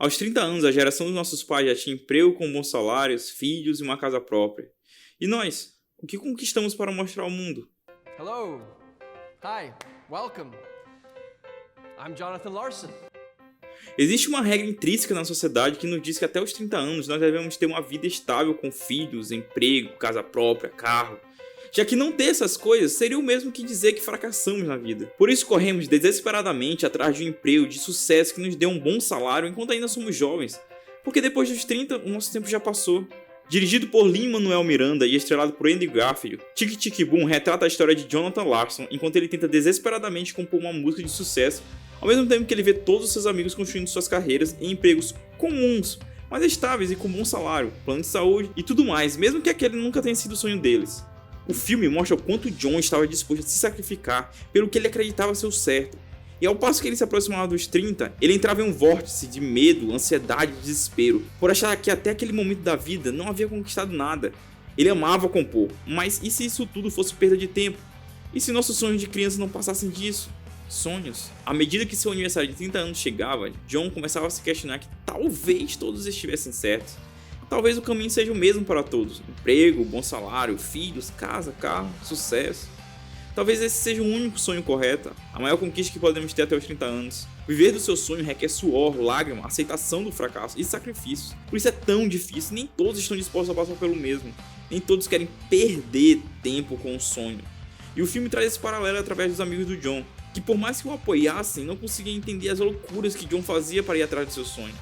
Aos 30 anos, a geração dos nossos pais já tinha emprego com bons salários, filhos e uma casa própria. E nós? O que conquistamos para mostrar ao mundo? Hello. Hi. Welcome. I'm Jonathan Larson. Existe uma regra intrínseca na sociedade que nos diz que até os 30 anos nós devemos ter uma vida estável com filhos, emprego, casa própria, carro. Já que não ter essas coisas seria o mesmo que dizer que fracassamos na vida. Por isso corremos desesperadamente atrás de um emprego de sucesso que nos dê um bom salário enquanto ainda somos jovens. Porque depois dos 30 o nosso tempo já passou. Dirigido por Lin-Manuel Miranda e estrelado por Andrew Garfield, Tic Tic Boom retrata a história de Jonathan Larson enquanto ele tenta desesperadamente compor uma música de sucesso, ao mesmo tempo que ele vê todos os seus amigos construindo suas carreiras em empregos comuns, mas estáveis e com bom salário, plano de saúde e tudo mais, mesmo que aquele nunca tenha sido o sonho deles. O filme mostra o quanto John estava disposto a se sacrificar pelo que ele acreditava ser o certo. E ao passo que ele se aproximava dos 30, ele entrava em um vórtice de medo, ansiedade e desespero, por achar que até aquele momento da vida não havia conquistado nada. Ele amava compor, mas e se isso tudo fosse perda de tempo? E se nossos sonhos de criança não passassem disso? Sonhos. À medida que seu aniversário de 30 anos chegava, John começava a se questionar que talvez todos estivessem certos. Talvez o caminho seja o mesmo para todos. Emprego, bom salário, filhos, casa, carro, sucesso. Talvez esse seja o único sonho correto, a maior conquista que podemos ter até os 30 anos. Viver do seu sonho requer suor, lágrima, aceitação do fracasso e sacrifícios. Por isso é tão difícil, nem todos estão dispostos a passar pelo mesmo. Nem todos querem perder tempo com o sonho. E o filme traz esse paralelo através dos amigos do John, que por mais que o apoiassem, não conseguiam entender as loucuras que John fazia para ir atrás do seu sonho.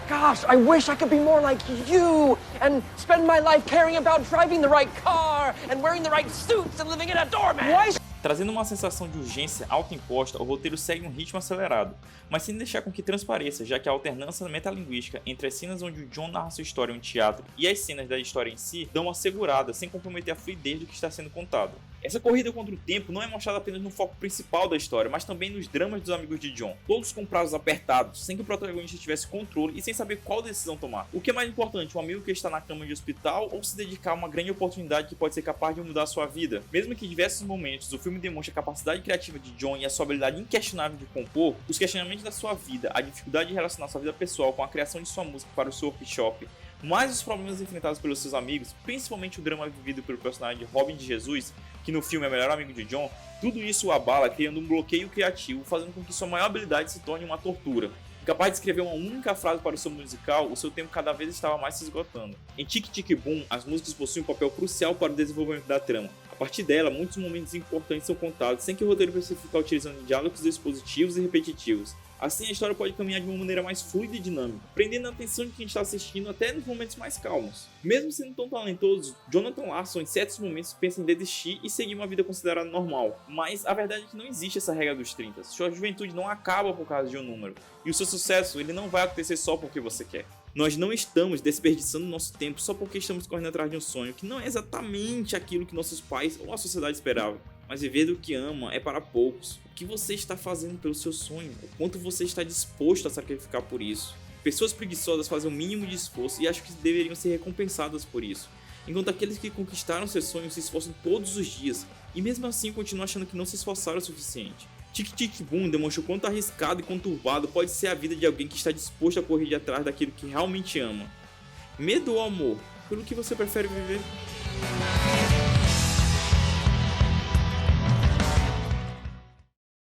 Gosh, I wish I could be more like you and spend my life caring about driving the right car and wearing the right suits and living in a doormat. Trazendo uma sensação de urgência autoimposta, o roteiro segue um ritmo acelerado, mas sem deixar com que transpareça, já que a alternância metalinguística entre as cenas onde o John narra sua história em um teatro e as cenas da história em si dão uma segurada sem comprometer a fluidez do que está sendo contado. Essa corrida contra o tempo não é mostrada apenas no foco principal da história, mas também nos dramas dos amigos de John, todos com prazos apertados, sem que o protagonista tivesse controle e sem saber qual decisão tomar. O que é mais importante, um amigo que está na cama de hospital ou se dedicar a uma grande oportunidade que pode ser capaz de mudar a sua vida? Mesmo que em diversos momentos o filme demonstre a capacidade criativa de John e a sua habilidade inquestionável de compor, os questionamentos da sua vida, a dificuldade de relacionar sua vida pessoal com a criação de sua música para o seu workshop, mais os problemas enfrentados pelos seus amigos, principalmente o drama vivido pelo personagem de Robin de Jesus, que no filme é o melhor amigo de John, tudo isso o abala, criando um bloqueio criativo, fazendo com que sua maior habilidade se torne uma tortura. Incapaz de escrever uma única frase para o seu musical, o seu tempo cada vez estava mais se esgotando. Em Tic Tic Boom, as músicas possuem um papel crucial para o desenvolvimento da trama. A partir dela, muitos momentos importantes são contados sem que o roteiro precise ficar utilizando diálogos expositivos e repetitivos. Assim, a história pode caminhar de uma maneira mais fluida e dinâmica, prendendo a atenção de quem está assistindo até nos momentos mais calmos. Mesmo sendo tão talentoso, Jonathan Larson em certos momentos pensa em desistir e seguir uma vida considerada normal. Mas a verdade é que não existe essa regra dos 30. Sua juventude não acaba por causa de um número. E o seu sucesso ele não vai acontecer só porque você quer. Nós não estamos desperdiçando nosso tempo só porque estamos correndo atrás de um sonho que não é exatamente aquilo que nossos pais ou a sociedade esperavam. Mas viver do que ama é para poucos. O que você está fazendo pelo seu sonho? O quanto você está disposto a sacrificar por isso? Pessoas preguiçosas fazem o mínimo de esforço e acham que deveriam ser recompensadas por isso. Enquanto aqueles que conquistaram seus sonhos se esforçam todos os dias e mesmo assim continuam achando que não se esforçaram o suficiente. Tic Tic Boom demonstra o quanto arriscado e conturbado pode ser a vida de alguém que está disposto a correr de atrás daquilo que realmente ama. Medo ou amor? Pelo que você prefere viver?